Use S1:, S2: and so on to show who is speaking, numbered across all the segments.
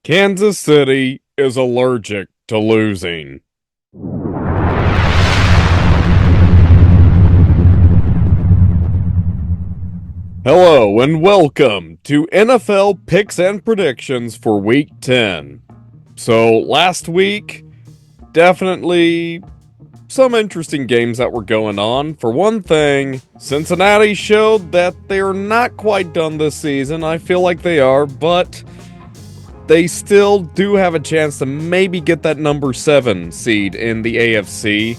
S1: Kansas City is allergic to losing. Hello and welcome to NFL Picks and Predictions for Week 10. So last week, definitely some interesting games that were going on. For one thing, Cincinnati showed that they're not quite done this season. I feel like they are, but they still do have a chance to maybe get that number 7 seed in the AFC.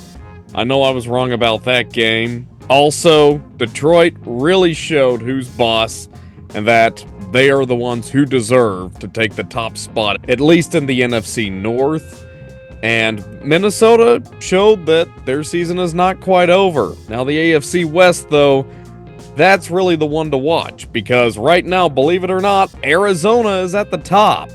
S1: I know I was wrong about that game. Also, Detroit really showed who's boss and that they are the ones who deserve to take the top spot, at least in the NFC North. And Minnesota showed that their season is not quite over. Now, the AFC West, though, that's really the one to watch, because right now, believe it or not, Arizona is at the top.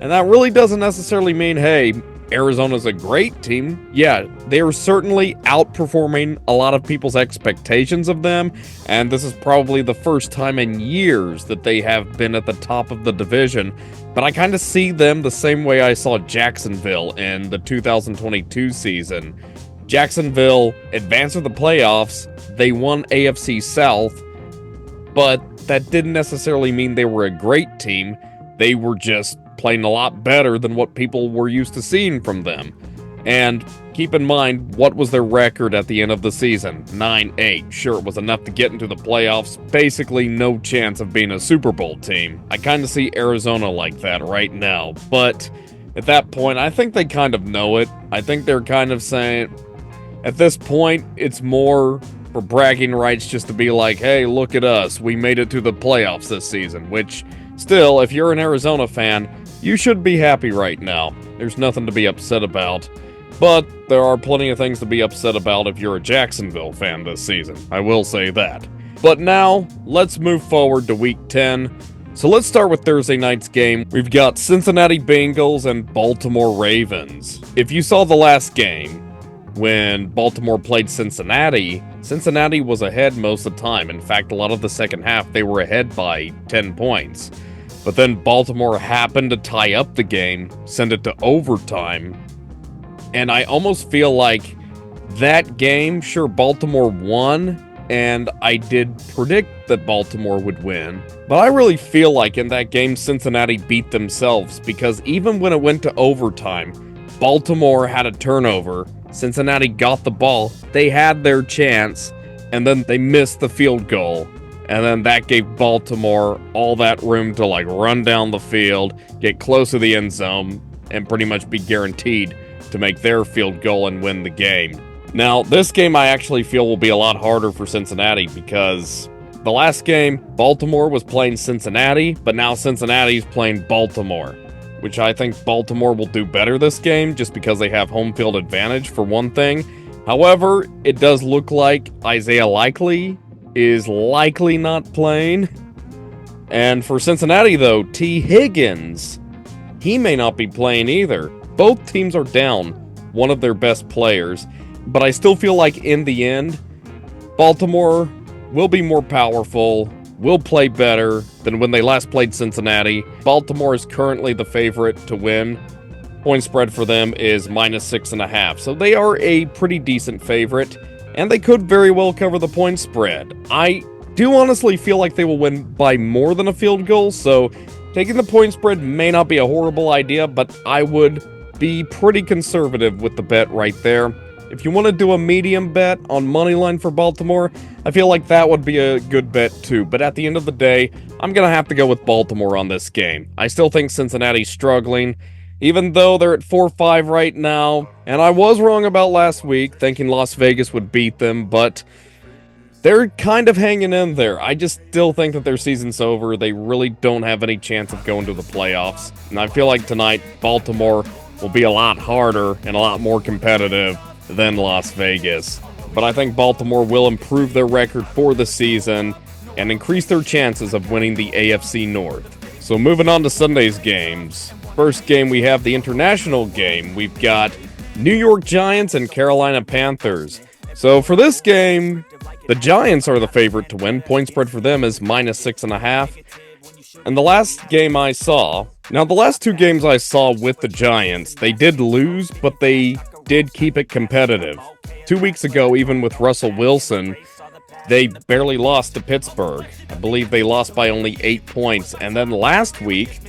S1: And that really doesn't necessarily mean, hey, Arizona's a great team. Yeah, they are certainly outperforming a lot of people's expectations of them, and this is probably the first time in years that they have been at the top of the division. But I kind of see them the same way I saw Jacksonville in the 2022 season. Jacksonville advanced to the playoffs, they won AFC South, but that didn't necessarily mean they were a great team. They were just playing a lot better than what people were used to seeing from them. And keep in mind, what was their record at the end of the season? 9-8. Sure, it was enough to get into the playoffs. Basically, no chance of being a Super Bowl team. I kind of see Arizona like that right now. But at that point, I think they kind of know it. I think they're kind of saying, at this point, it's more for bragging rights just to be like, hey, look at us. We made it to the playoffs this season. Which, still, if you're an Arizona fan, you should be happy right now. There's nothing to be upset about. But there are plenty of things to be upset about if you're a Jacksonville fan this season. I will say that. But now, let's move forward to Week 10. So let's start with Thursday night's game. We've got Cincinnati Bengals and Baltimore Ravens. If you saw the last game, when Baltimore played Cincinnati, Cincinnati was ahead most of the time. In fact, a lot of the second half, they were ahead by 10 points. But then Baltimore happened to tie up the game, send it to overtime. And I almost feel like that game, sure, Baltimore won, and I did predict that Baltimore would win. But I really feel like in that game, Cincinnati beat themselves, because even when it went to overtime, Baltimore had a turnover, Cincinnati got the ball, they had their chance, and then they missed the field goal. And then that gave Baltimore all that room to run down the field, get close to the end zone, and pretty much be guaranteed to make their field goal and win the game. Now, this game I actually feel will be a lot harder for Cincinnati, because the last game, Baltimore was playing Cincinnati, but now Cincinnati's playing Baltimore, which I think Baltimore will do better this game just because they have home field advantage for one thing. However, it does look like Isaiah Likely is likely not playing. And for Cincinnati, though, T. Higgins, he may not be playing either. Both teams are down one of their best players, but I still feel like in the end, Baltimore will be more powerful, will play better than when they last played Cincinnati. Baltimore is currently the favorite to win. Point spread for them is -6.5, so they are a pretty decent favorite. And they could very well cover the point spread. I do honestly feel like they will win by more than a field goal, so taking the point spread may not be a horrible idea, but I would be pretty conservative with the bet right there. If you want to do a medium bet on moneyline for Baltimore, I feel like that would be a good bet too. But at the end of the day, I'm going to have to go with Baltimore on this game. I still think Cincinnati's struggling, even though they're at 4-5 right now. And I was wrong about last week, thinking Las Vegas would beat them, but they're kind of hanging in there. I just still think that their season's over. They really don't have any chance of going to the playoffs. And I feel like tonight, Baltimore will be a lot harder and a lot more competitive than Las Vegas. But I think Baltimore will improve their record for the season and increase their chances of winning the AFC North. So moving on to Sunday's games. First game, we have the international game. We've got New York Giants and Carolina Panthers. So for this game, the Giants are the favorite to win. Point spread for them is -6.5. And the last game I saw, now the last two games I saw with the Giants, they did lose, but they did keep it competitive. 2 weeks ago, even with Russell Wilson, they barely lost to Pittsburgh. I believe they lost by only 8 points. And then last week,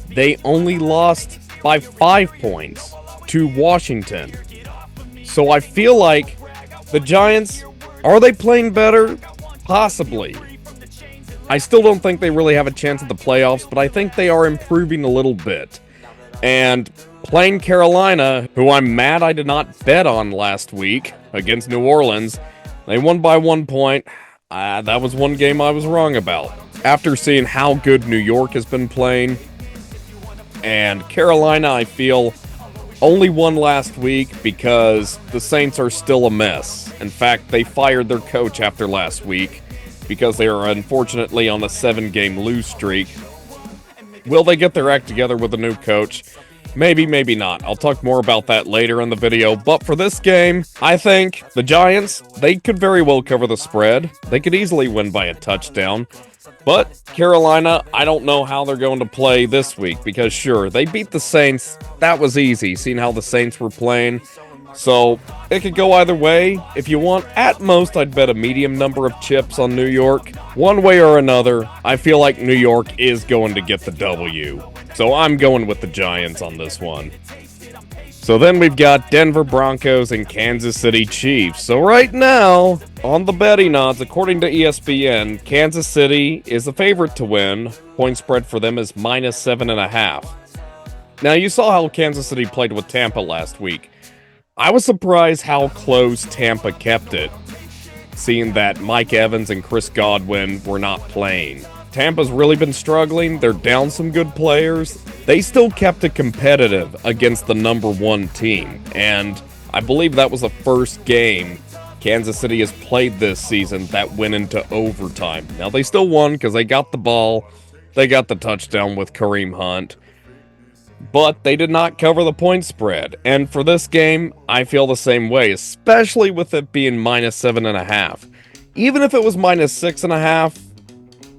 S1: they only lost by 5 points to Washington. So I feel like the Giants, are they playing better? Possibly. I still don't think they really have a chance at the playoffs, but I think they are improving a little bit. And playing Carolina, who I'm mad I did not bet on last week against New Orleans, they won by 1 point. That was one game I was wrong about. After seeing how good New York has been playing, and Carolina, I feel, only won last week because the Saints are still a mess. In fact, they fired their coach after last week because they are unfortunately on a 7-game lose streak. Will they get their act together with a new coach? Maybe, maybe not. I'll talk more about that later in the video. But for this game, I think the Giants, they could very well cover the spread. They could easily win by a touchdown. But Carolina, I don't know how they're going to play this week because sure, they beat the Saints. That was easy, seeing how the Saints were playing. So it could go either way. If you want, at most, I'd bet a medium number of chips on New York. One way or another, I feel like New York is going to get the W. So I'm going with the Giants on this one. So then we've got Denver Broncos and Kansas City Chiefs. So right now, on the betting odds, according to ESPN, Kansas City is the favorite to win. Point spread for them is -7.5. Now, you saw how Kansas City played with Tampa last week. I was surprised how close Tampa kept it, seeing that Mike Evans and Chris Godwin were not playing. Tampa's really been struggling. They're down some good players. They still kept it competitive against the number 1 team. And I believe that was the first game Kansas City has played this season that went into overtime. Now, they still won because they got the ball. They got the touchdown with Kareem Hunt. But they did not cover the point spread. And for this game, I feel the same way, especially with it being -7.5. Even if it was -6.5,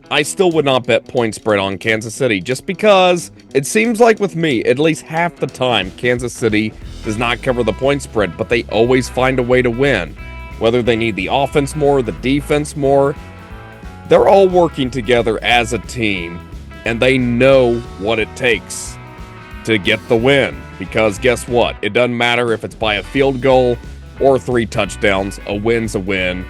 S1: I still would not bet point spread on Kansas City, just because it seems like with me, at least half the time, Kansas City does not cover the point spread, but they always find a way to win. Whether they need the offense more, the defense more, they're all working together as a team, and they know what it takes to get the win. Because guess what? It doesn't matter if it's by a field goal or 3 touchdowns, a win's a win.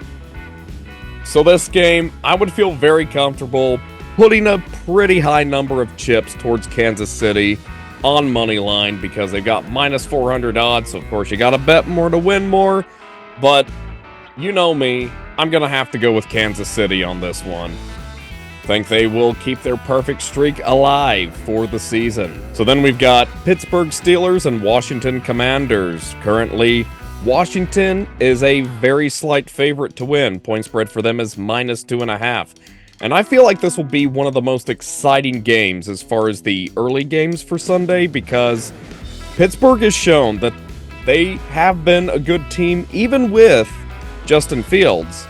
S1: So this game, I would feel very comfortable putting a pretty high number of chips towards Kansas City on money line because they've got -400 odds. So of course, you got to bet more to win more. But you know me, I'm going to have to go with Kansas City on this one. Think they will keep their perfect streak alive for the season. So then we've got Pittsburgh Steelers and Washington Commanders. Currently, Washington is a very slight favorite to win. Point spread for them is -2.5. And I feel like this will be one of the most exciting games as far as the early games for Sunday because Pittsburgh has shown that they have been a good team even with Justin Fields.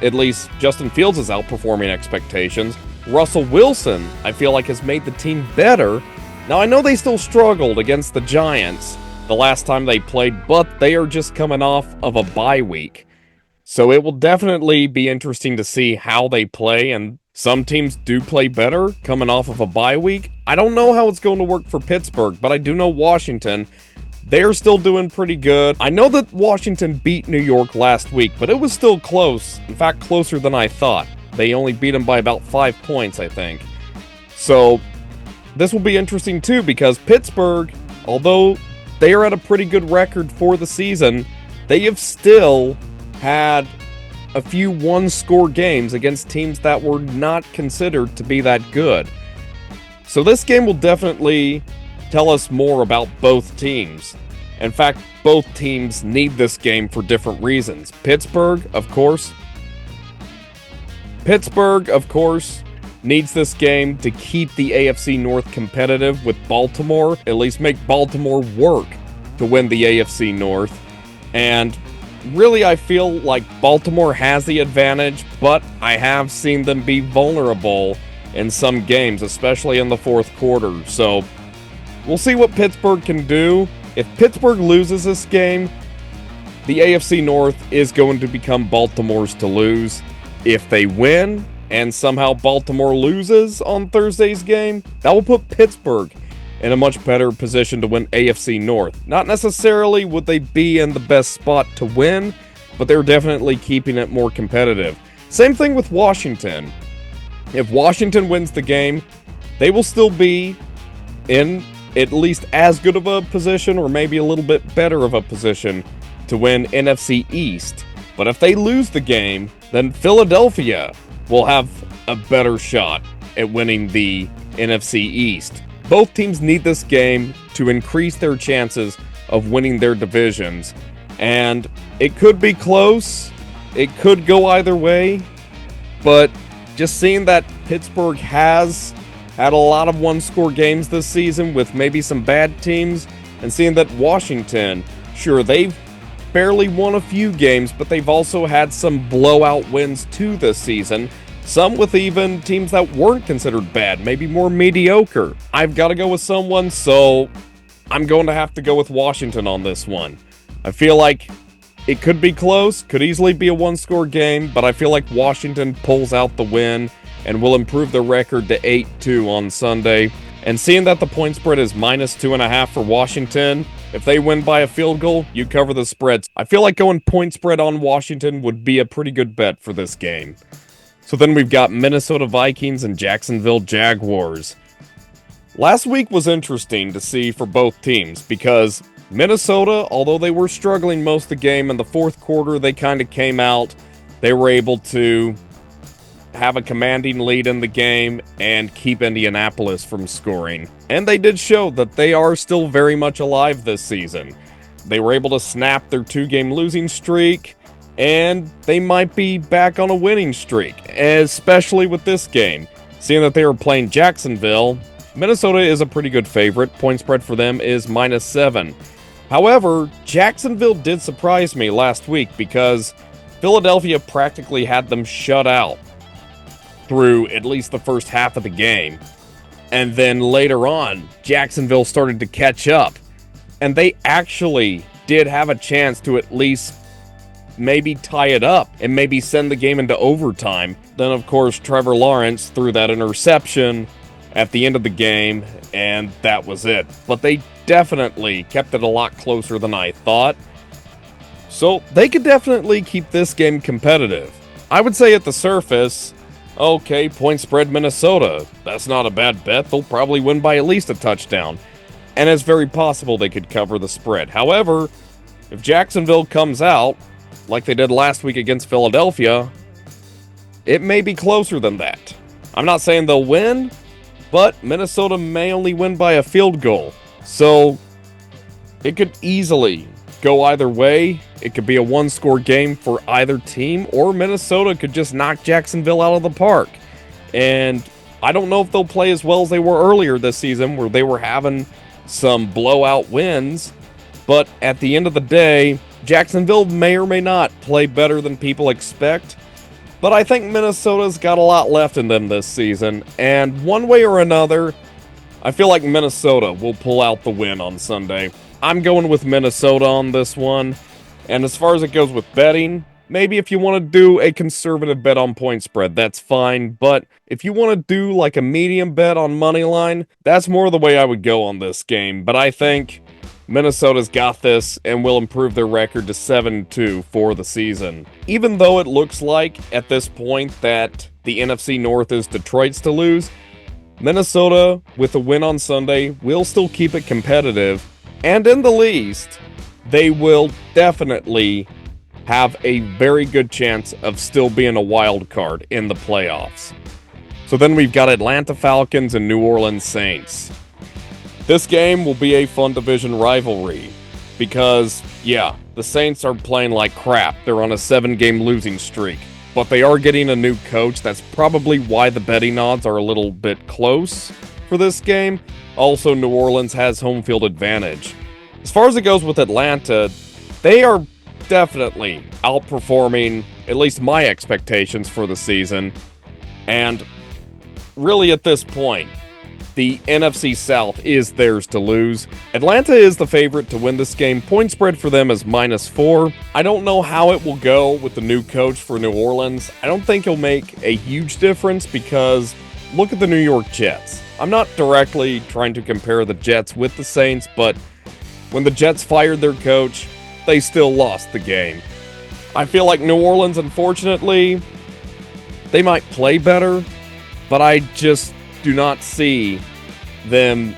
S1: At least Justin Fields is outperforming expectations. Russell Wilson, I feel like, has made the team better. Now, I know they still struggled against the Giants the last time they played, but they are just coming off of a bye week. So it will definitely be interesting to see how they play, and some teams do play better coming off of a bye week. I don't know how it's going to work for Pittsburgh, but I do know Washington, they're still doing pretty good. I know that Washington beat New York last week, but it was still close. In fact, closer than I thought. They only beat them by about 5 points, I think. So this will be interesting too, because Pittsburgh, although they are at a pretty good record for the season, they have still had a few one-score games against teams that were not considered to be that good. So this game will definitely tell us more about both teams. In fact, both teams need this game for different reasons. Pittsburgh, of course, needs this game to keep the AFC North competitive with Baltimore, at least make Baltimore work to win the AFC North. And really, I feel like Baltimore has the advantage, but I have seen them be vulnerable in some games, especially in the fourth quarter. So we'll see what Pittsburgh can do. If Pittsburgh loses this game, the AFC North is going to become Baltimore's to lose. If they win, and somehow Baltimore loses on Thursday's game, that will put Pittsburgh in a much better position to win AFC North. Not necessarily would they be in the best spot to win, but they're definitely keeping it more competitive. Same thing with Washington. If Washington wins the game, they will still be in at least as good of a position, or maybe a little bit better of a position to win NFC East. But if they lose the game, then Philadelphia will have a better shot at winning the NFC East. Both teams need this game to increase their chances of winning their divisions. And it could be close. It could go either way. But just seeing that Pittsburgh has had a lot of one-score games this season with maybe some bad teams, and seeing that Washington, sure, they've barely won a few games, but they've also had some blowout wins too this season. Some with even teams that weren't considered bad, maybe more mediocre. I've got to go with someone, so I'm going to have to go with Washington on this one. I feel like it could be close, could easily be a one-score game, but I feel like Washington pulls out the win and will improve their record to 8-2 on Sunday. And seeing that the point spread is -2.5 for Washington, if they win by a field goal, you cover the spreads. I feel like going point spread on Washington would be a pretty good bet for this game. So then we've got Minnesota Vikings and Jacksonville Jaguars. Last week was interesting to see for both teams because Minnesota, although they were struggling most of the game, in the fourth quarter they kind of came out. They were able to have a commanding lead in the game and keep Indianapolis from scoring. And they did show that they are still very much alive this season. They were able to snap their 2-game losing streak, and they might be back on a winning streak, especially with this game. Seeing that they were playing Jacksonville, Minnesota is a pretty good favorite. Point spread for them is -7. However, Jacksonville did surprise me last week because Philadelphia practically had them shut out through at least the first half of the game. And then later on, Jacksonville started to catch up. And they actually did have a chance to at least maybe tie it up and maybe send the game into overtime. Then, of course, Trevor Lawrence threw that interception at the end of the game, and that was it. But they definitely kept it a lot closer than I thought. So they could definitely keep this game competitive. I would say at the surface, okay, point spread Minnesota. That's not a bad bet. They'll probably win by at least a touchdown. And it's very possible they could cover the spread. However, if Jacksonville comes out like they did last week against Philadelphia, it may be closer than that. I'm not saying they'll win, but Minnesota may only win by a field goal. So it could easily go either way. It could be a one-score game for either team, or Minnesota could just knock Jacksonville out of the park. And I don't know if they'll play as well as they were earlier this season, where they were having some blowout wins. But at the end of the day, Jacksonville may or may not play better than people expect. But I think Minnesota's got a lot left in them this season. And one way or another, I feel like Minnesota will pull out the win on Sunday. I'm going with Minnesota on this one. And as far as it goes with betting, maybe if you want to do a conservative bet on point spread, that's fine. But if you want to do like a medium bet on money line, that's more the way I would go on this game. But I think Minnesota's got this and will improve their record to 7-2 for the season. Even though it looks like at this point that the NFC North is Detroit's to lose, Minnesota, with a win on Sunday, will still keep it competitive. And in the least, they will definitely have a very good chance of still being a wild card in the playoffs. So then we've got Atlanta Falcons and New Orleans Saints. This game will be a fun division rivalry because, yeah, the Saints are playing like crap. They're on a 7-game losing streak, but they are getting a new coach. That's probably why the betting odds are a little bit close for this game. Also, New Orleans has home field advantage. As far as it goes with Atlanta, they are definitely outperforming at least my expectations for the season. And really at this point, the NFC South is theirs to lose. Atlanta is the favorite to win this game. Point spread for them is -4. I don't know how it will go with the new coach for New Orleans. I don't think he'll make a huge difference because look at the New York Jets. I'm not directly trying to compare the Jets with the Saints, but when the Jets fired their coach, they still lost the game. I feel like New Orleans, unfortunately, they might play better, but I just do not see them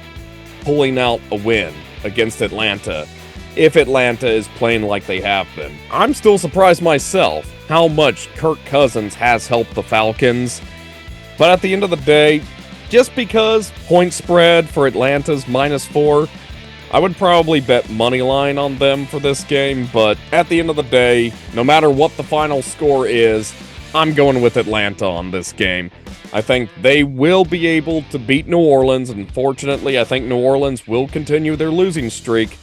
S1: pulling out a win against Atlanta if Atlanta is playing like they have been. I'm still surprised myself how much Kirk Cousins has helped the Falcons, but at the end of the day, just because point spread for Atlanta's -4, I would probably bet money line on them for this game, but at the end of the day, no matter what the final score is, I'm going with Atlanta on this game. I think they will be able to beat New Orleans. Unfortunately, I think New Orleans will continue their losing streak,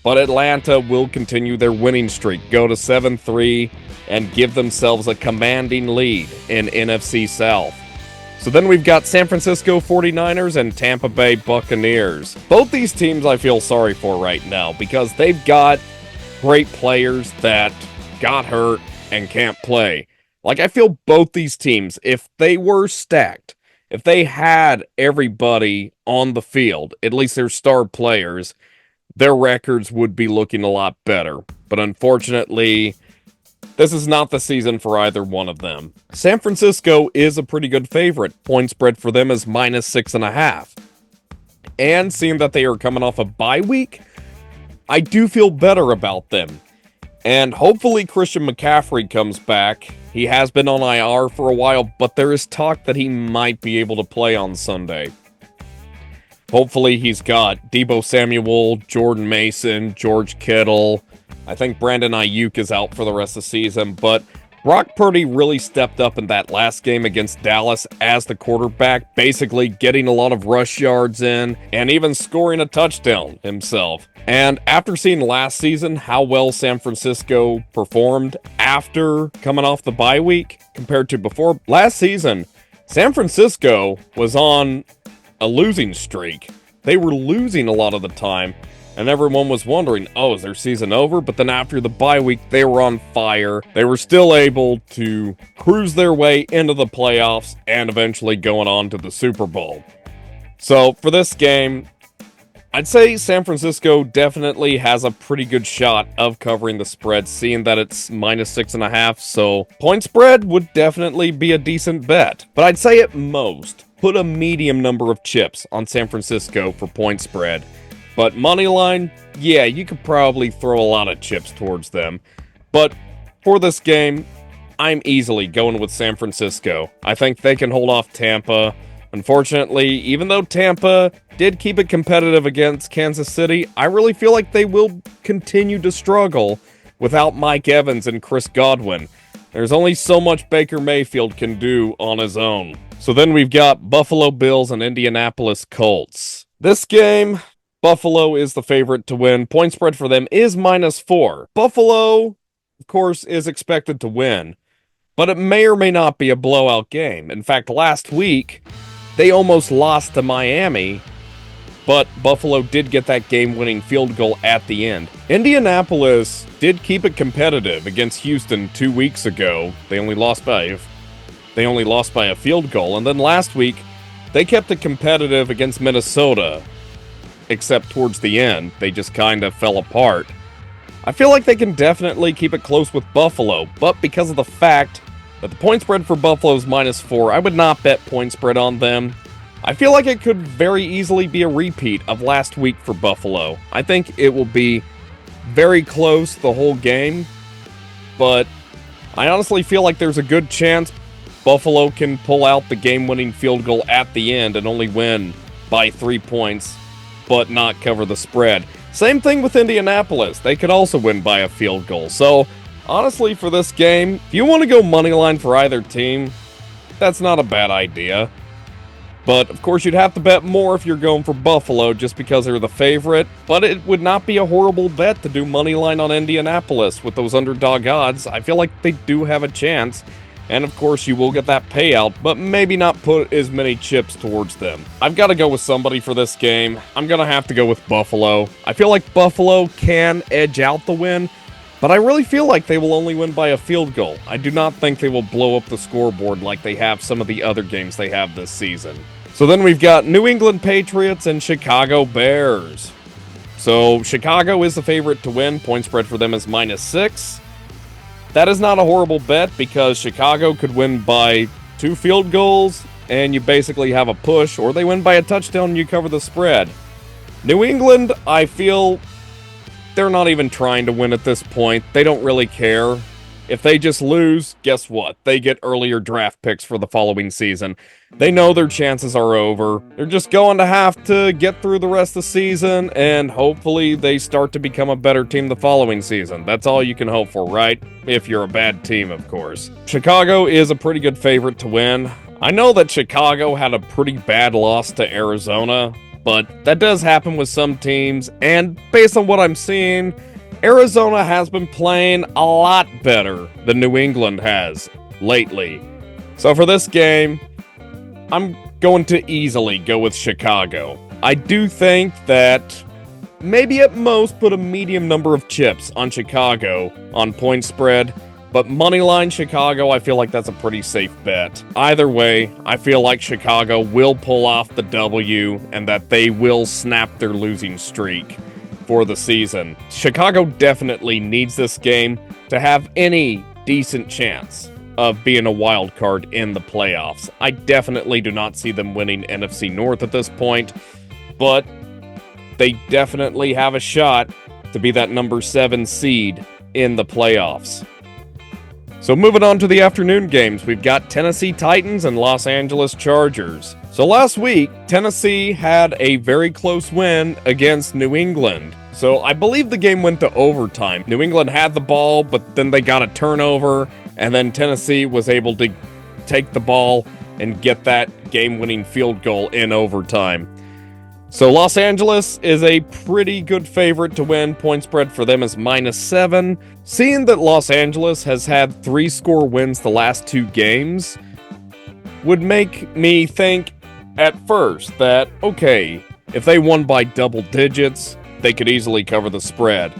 S1: but Atlanta will continue their winning streak, go to 7-3, and give themselves a commanding lead in NFC South. So then we've got San Francisco 49ers and Tampa Bay Buccaneers. Both these teams I feel sorry for right now because they've got great players that got hurt and can't play. Like, I feel both these teams, if they were stacked, if they had everybody on the field, at least their star players, their records would be looking a lot better. But unfortunately, this is not the season for either one of them. San Francisco is a pretty good favorite. Point spread for them is -6.5. And seeing that they are coming off a bye week, I do feel better about them. And hopefully Christian McCaffrey comes back. He has been on IR for a while, but there is talk that he might be able to play on Sunday. Hopefully he's got Deebo Samuel, Jordan Mason, George Kittle. I think Brandon Ayuk is out for the rest of the season, but Brock Purdy really stepped up in that last game against Dallas as the quarterback, basically getting a lot of rush yards in and even scoring a touchdown himself. And after seeing last season how well San Francisco performed after coming off the bye week compared to before, last season, San Francisco was on a losing streak. They were losing a lot of the time, and everyone was wondering, oh, is their season over? But then after the bye week, they were on fire. They were still able to cruise their way into the playoffs and eventually going on to the Super Bowl. So for this game, I'd say San Francisco definitely has a pretty good shot of covering the spread, seeing that it's -6.5. So point spread would definitely be a decent bet. But I'd say at most, put a medium number of chips on San Francisco for point spread. But moneyline, yeah, you could probably throw a lot of chips towards them. But for this game, I'm easily going with San Francisco. I think they can hold off Tampa. Unfortunately, even though Tampa did keep it competitive against Kansas City, I really feel like they will continue to struggle without Mike Evans and Chris Godwin. There's only so much Baker Mayfield can do on his own. So then we've got Buffalo Bills and Indianapolis Colts. This game, Buffalo is the favorite to win. Point spread for them is -4. Buffalo, of course, is expected to win, but it may or may not be a blowout game. In fact, last week, they almost lost to Miami, but Buffalo did get that game-winning field goal at the end. Indianapolis did keep it competitive against Houston 2 weeks ago. They only lost by a field goal, and then last week, they kept it competitive against Minnesota. Except towards the end, they just kind of fell apart. I feel like they can definitely keep it close with Buffalo, but because of the fact that the point spread for Buffalo is -4, I would not bet point spread on them. I feel like it could very easily be a repeat of last week for Buffalo. I think it will be very close the whole game, but I honestly feel like there's a good chance Buffalo can pull out the game-winning field goal at the end and only win by 3 points. But not cover the spread. Same thing with Indianapolis. They could also win by a field goal. So, honestly, for this game, if you want to go moneyline for either team, that's not a bad idea. But, of course, you'd have to bet more if you're going for Buffalo just because they're the favorite. But it would not be a horrible bet to do moneyline on Indianapolis with those underdog odds. I feel like they do have a chance. And of course, you will get that payout, but maybe not put as many chips towards them. I've got to go with somebody for this game. I'm going to have to go with Buffalo. I feel like Buffalo can edge out the win, but I really feel like they will only win by a field goal. I do not think they will blow up the scoreboard like they have some of the other games they have this season. So then we've got New England Patriots and Chicago Bears. So Chicago is the favorite to win. Point spread for them is -6. That is not a horrible bet because Chicago could win by 2 field goals and you basically have a push, or they win by a touchdown and you cover the spread. New England, I feel they're not even trying to win at this point. They don't really care. If they just lose, guess what? They get earlier draft picks for the following season. They know their chances are over. They're just going to have to get through the rest of the season, and hopefully they start to become a better team the following season. That's all you can hope for, right? If you're a bad team, of course. Chicago is a pretty good favorite to win. I know that Chicago had a pretty bad loss to Arizona, but that does happen with some teams, and based on what I'm seeing, Arizona has been playing a lot better than New England has lately. So for this game, I'm going to easily go with Chicago. I do think that maybe at most put a medium number of chips on Chicago on point spread, but moneyline Chicago, I feel like that's a pretty safe bet. Either way, I feel like Chicago will pull off the W and that they will snap their losing streak for the season. Chicago definitely needs this game to have any decent chance of being a wild card in the playoffs. I definitely do not see them winning NFC North at this point, but they definitely have a shot to be that number 7 seed in the playoffs. So moving on to the afternoon games, we've got Tennessee Titans and Los Angeles Chargers. So last week, Tennessee had a very close win against New England. So I believe the game went to overtime. New England had the ball, but then they got a turnover, and then Tennessee was able to take the ball and get that game-winning field goal in overtime. So Los Angeles is a pretty good favorite to win. Point spread for them is -7. Seeing that Los Angeles has had 3-score wins the last 2 games would make me think at first that, okay, if they won by double digits, they could easily cover the spread.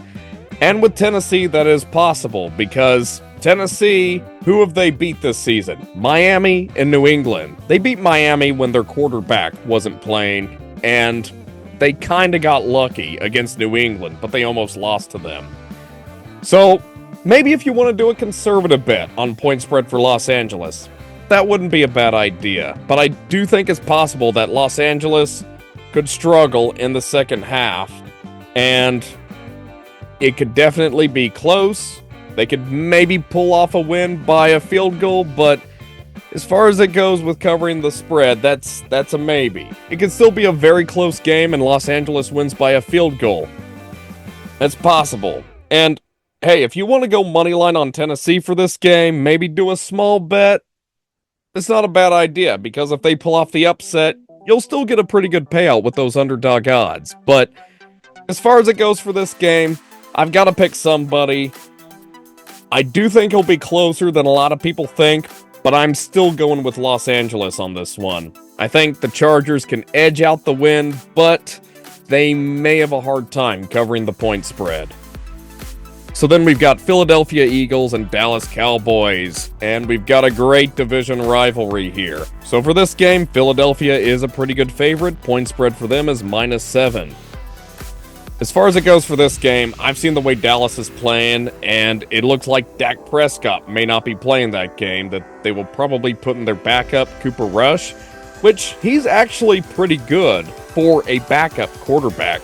S1: And with Tennessee, that is possible because Tennessee, who have they beat this season? Miami and New England. They beat Miami when their quarterback wasn't playing, and they kind of got lucky against New England, but they almost lost to them. So maybe if you want to do a conservative bet on point spread for Los Angeles, that wouldn't be a bad idea. But I do think it's possible that Los Angeles could struggle in the second half, and it could definitely be close. They could maybe pull off a win by a field goal, but as far as it goes with covering the spread, that's a maybe. It could still be a very close game and Los Angeles wins by a field goal. That's possible. And hey, if you want to go moneyline on Tennessee for this game, maybe do a small bet, it's not a bad idea, because if they pull off the upset, you'll still get a pretty good payout with those underdog odds. But as far as it goes for this game, I've got to pick somebody. I do think he'll be closer than a lot of people think, but I'm still going with Los Angeles on this one. I think the Chargers can edge out the win, but they may have a hard time covering the point spread. So then we've got Philadelphia Eagles and Dallas Cowboys, and we've got a great division rivalry here. So for this game, Philadelphia is a pretty good favorite. Point spread for them is -7. As far as it goes for this game, I've seen the way Dallas is playing, and it looks like Dak Prescott may not be playing that game, that they will probably put in their backup, Cooper Rush, which he's actually pretty good for a backup quarterback.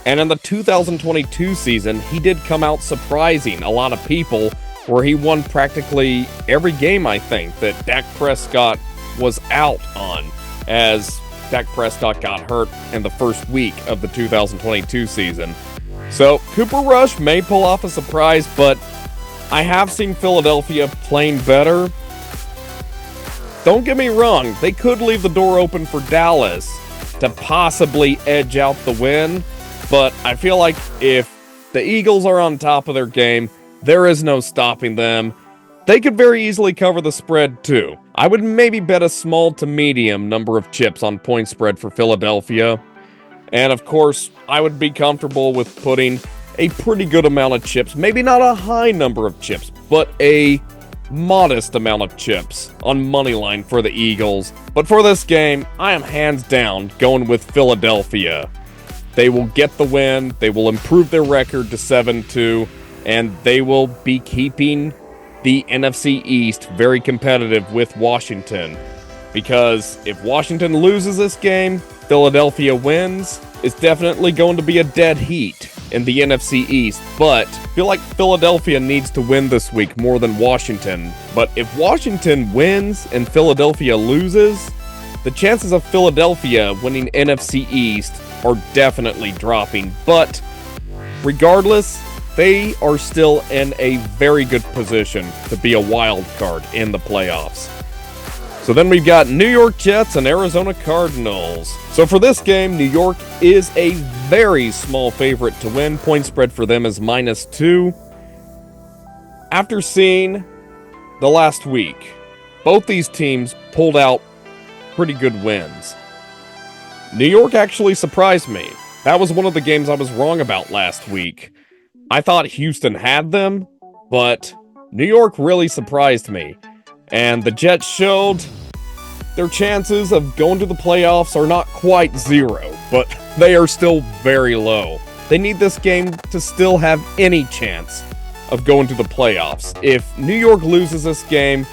S1: And in the 2022 season, he did come out surprising a lot of people, where he won practically every game, I think, that Dak Prescott was out on, as Dak Prescott got hurt in the first week of the 2022 season. So Cooper Rush may pull off a surprise, but I have seen Philadelphia playing better. Don't get me wrong, they could leave the door open for Dallas to possibly edge out the win, but I feel like if the Eagles are on top of their game, there is no stopping them. they could very easily cover the spread too. I would maybe bet a small to medium number of chips on point spread for Philadelphia. And of course, I would be comfortable with putting a pretty good amount of chips, maybe not a high number of chips, but a modest amount of chips on moneyline for the Eagles. But for this game, I am hands down going with Philadelphia. They will get the win, they will improve their record to 7-2, and they will be keeping the NFC East very competitive with Washington. Because if Washington loses this game, Philadelphia wins, it's definitely going to be a dead heat in the NFC East, but I feel like Philadelphia needs to win this week more than Washington. But if Washington wins and Philadelphia loses, the chances of Philadelphia winning NFC East are definitely dropping. But regardless, they are still in a very good position to be a wild card in the playoffs. So then we've got New York Jets and Arizona Cardinals. So for this game, New York is a very small favorite to win. Point spread for them is -2. After seeing the last week, both these teams pulled out pretty good wins. New York actually surprised me. That was one of the games I was wrong about last week. I thought Houston had them, but New York really surprised me. And the Jets showed their chances of going to the playoffs are not quite 0, but they are still very low. They need this game to still have any chance of going to the playoffs. If New York loses this game,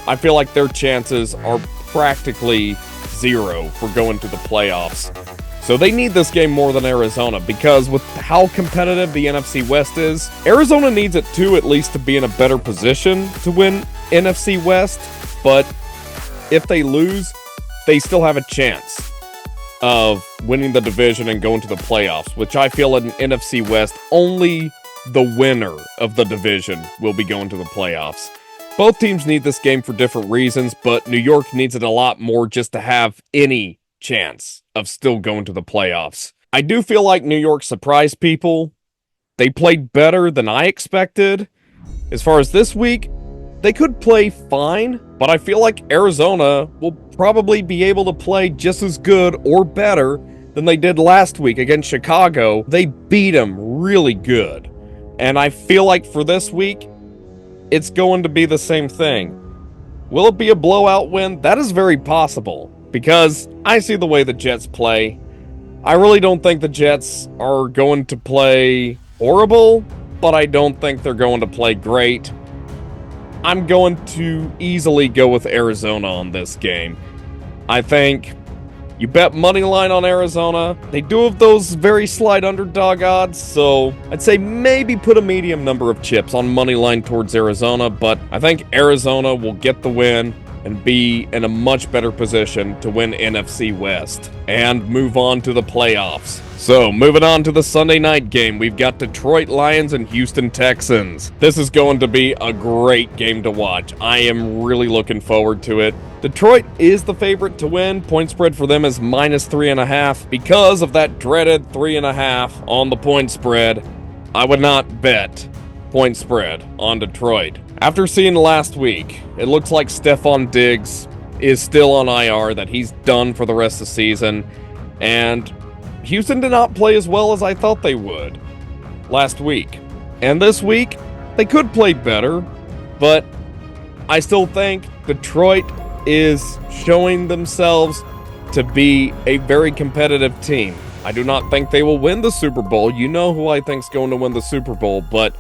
S1: I feel like their chances are practically 0 for going to the playoffs. So they need this game more than Arizona, because with how competitive the NFC West is, Arizona needs it too, at least to be in a better position to win NFC West. But if they lose, they still have a chance of winning the division and going to the playoffs, which I feel in NFC West, only the winner of the division will be going to the playoffs. Both teams need this game for different reasons, but New York needs it a lot more just to have any chance of still going to the playoffs. I do feel like New York surprised people. They played better than I expected. As far as this week, they could play fine, but I feel like Arizona will probably be able to play just as good or better than they did last week against Chicago. They beat them really good. And I feel like for this week, it's going to be the same thing. Will it be a blowout win? That is very possible, because I see the way the Jets play. I really don't think the Jets are going to play horrible, but I don't think they're going to play great. I'm going to easily go with Arizona on this game. I think you bet money line on Arizona. They do have those very slight underdog odds, so I'd say maybe put a medium number of chips on money line towards Arizona, but I think Arizona will get the win and be in a much better position to win NFC West and move on to the playoffs. So, moving on to the Sunday night game, we've got Detroit Lions and Houston Texans. This is going to be a great game to watch. I am really looking forward to it. Detroit is the favorite to win. Point spread for them is -3.5. Because of that dreaded 3.5 on the point spread, I would not bet point spread on Detroit. After seeing last week, it looks like Stephon Diggs is still on IR, that he's done for the rest of the season, and Houston did not play as well as I thought they would last week. And this week, they could play better, but I still think Detroit is showing themselves to be a very competitive team. I do not think they will win the Super Bowl. You know who I think's going to win the Super Bowl, but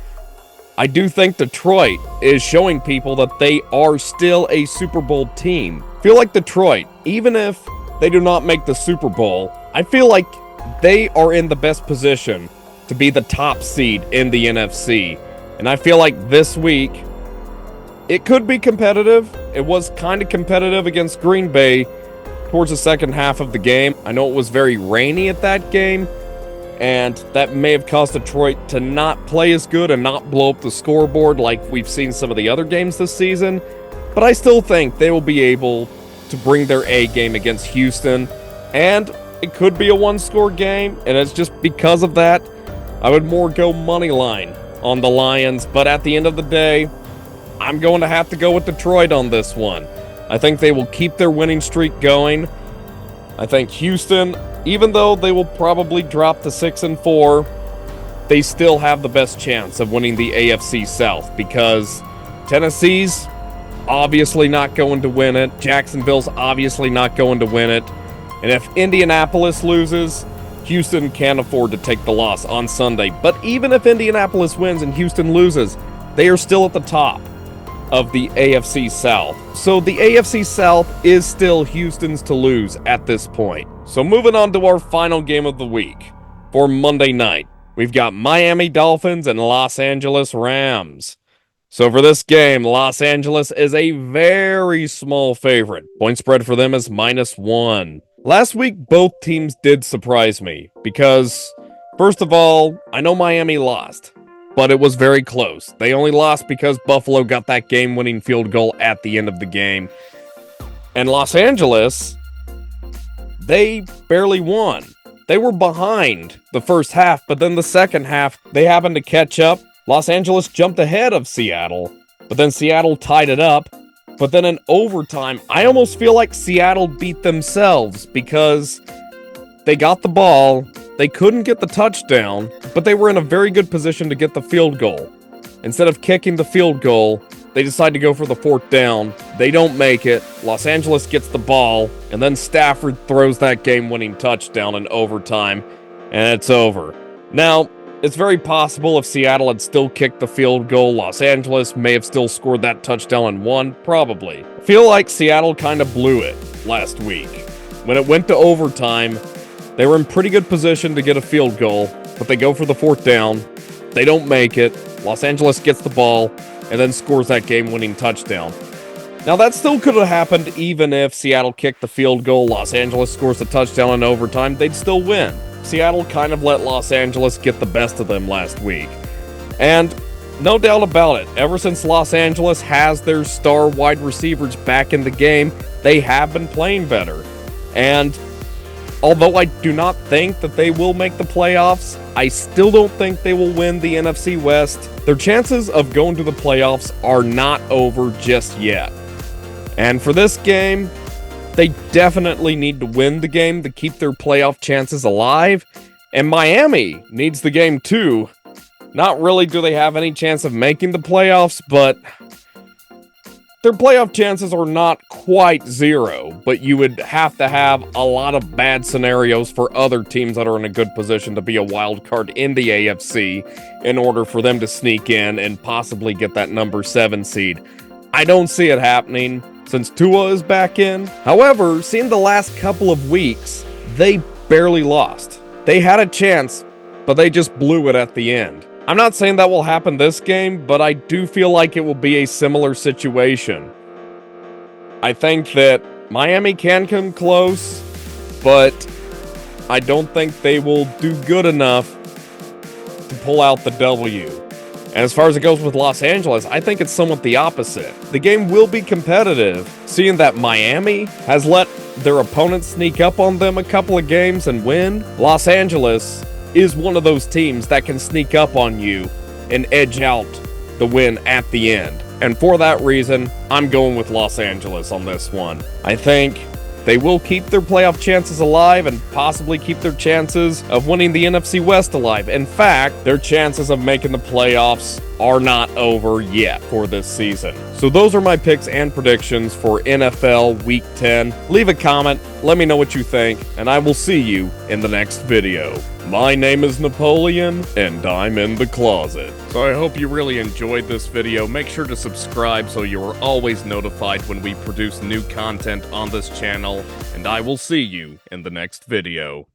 S1: I do think Detroit is showing people that they are still a Super Bowl team. I feel like Detroit, even if they do not make the Super Bowl, I feel like they are in the best position to be the top seed in the NFC. And I feel like this week, it could be competitive. It was kind of competitive against Green Bay towards the second half of the game. I know it was very rainy at that game, and that may have caused Detroit to not play as good and not blow up the scoreboard like we've seen some of the other games this season. But I still think they will be able to bring their A game against Houston, and it could be a one-score game, and it's just because of that, I would more go money line on the Lions. But at the end of the day, I'm going to have to go with Detroit on this one. I think they will keep their winning streak going. I think Houston, even though they will probably drop to 6-4, they still have the best chance of winning the AFC South because Tennessee's obviously not going to win it. Jacksonville's obviously not going to win it. And if Indianapolis loses, Houston can't afford to take the loss on Sunday. But even if Indianapolis wins and Houston loses, they are still at the top of the AFC South. So the AFC South is still Houston's to lose at this point. So moving on to our final game of the week for Monday night. We've got Miami Dolphins and Los Angeles Rams. So for this game, Los Angeles is a very small favorite. Point spread for them is -1. Last week, both teams did surprise me because, first of all, I know Miami lost, but it was very close. They only lost because Buffalo got that game-winning field goal at the end of the game. And Los Angeles, they barely won. They were behind the first half, but then the second half, they happened to catch up. Los Angeles jumped ahead of Seattle, but then Seattle tied it up. But then in overtime, I almost feel like Seattle beat themselves because they got the ball, they couldn't get the touchdown, but they were in a very good position to get the field goal. Instead of kicking the field goal, they decide to go for the fourth down. They don't make it. Los Angeles gets the ball, and then Stafford throws that game-winning touchdown in overtime, and it's over. Now, it's very possible if Seattle had still kicked the field goal, Los Angeles may have still scored that touchdown and won, probably. I feel like Seattle kind of blew it last week. When it went to overtime, they were in pretty good position to get a field goal, but they go for the fourth down. They don't make it. Los Angeles gets the ball and then scores that game-winning touchdown. Now, that still could have happened even if Seattle kicked the field goal, Los Angeles scores the touchdown in overtime, they'd still win. Seattle kind of let Los Angeles get the best of them last week. And no doubt about it, ever since Los Angeles has their star wide receivers back in the game, they have been playing better. And although I do not think that they will make the playoffs, I still don't think they will win the NFC West. Their chances of going to the playoffs are not over just yet. And for this game, they definitely need to win the game to keep their playoff chances alive. And Miami needs the game too. Not really do they have any chance of making the playoffs, but their playoff chances are not quite zero. But you would have to have a lot of bad scenarios for other teams that are in a good position to be a wild card in the AFC in order for them to sneak in and possibly get that number 7 seed. I don't see it happening since Tua is back in. However, seeing the last couple of weeks, they barely lost. They had a chance, but they just blew it at the end. I'm not saying that will happen this game, but I do feel like it will be a similar situation. I think that Miami can come close, but I don't think they will do good enough to pull out the W. And as far as it goes with Los Angeles, I think it's somewhat the opposite. The game will be competitive, seeing that Miami has let their opponents sneak up on them a couple of games and win. Los Angeles is one of those teams that can sneak up on you and edge out the win at the end. And for that reason, I'm going with Los Angeles on this one. I think they will keep their playoff chances alive and possibly keep their chances of winning the NFC West alive. In fact, their chances of making the playoffs are not over yet for this season. So those are my picks and predictions for NFL Week 10. Leave a comment, let me know what you think, and I will see you in the next video. My name is Napoleon, and I'm in the closet. So I hope you really enjoyed this video. Make sure to subscribe so you are always notified when we produce new content on this channel, and I will see you in the next video.